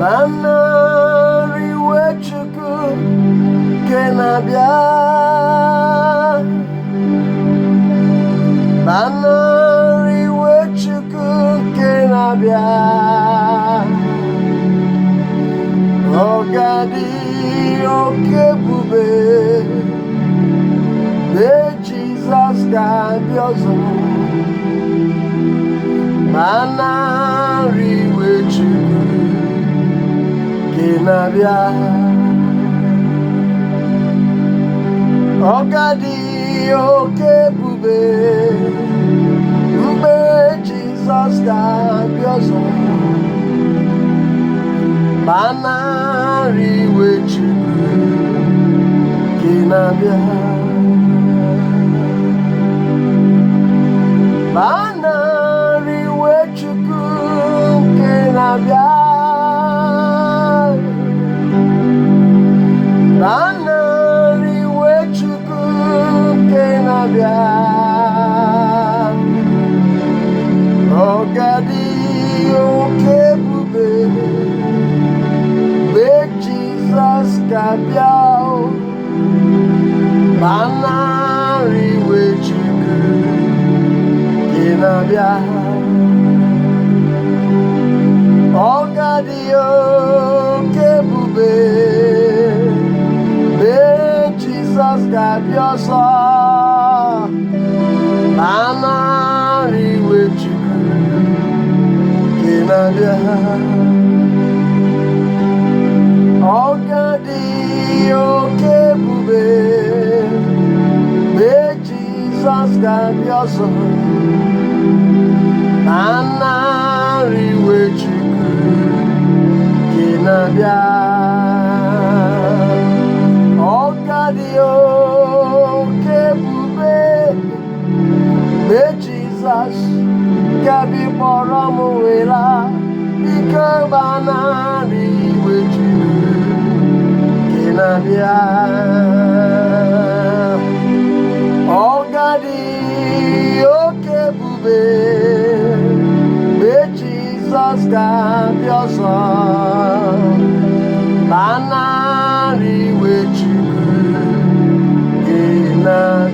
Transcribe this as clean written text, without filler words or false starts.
Banari wechuku kenabia Banari wechuku kenabia Ogadi okebube Be Jesus gabiozo Banari wechuku kenabia Ogadi okebube Mbe Jesus gabiozo Banari wechuku kenabia Banari wechuku kenabia Banari wechuku kenabia Ogadi okebube Be Jesus kabiao Banari wechuku kenabia Ogadi okebube Jesus gabioso Banari wechuku kenabia Ogadi okebube Be Jesus gabioso Banari wechuku kenabia Ogadi okebube Be Jesus gabi boromuela Bike banari wechuku kenabia Ogadi okebube Be Jesus gabioso Banari wechuku kenabia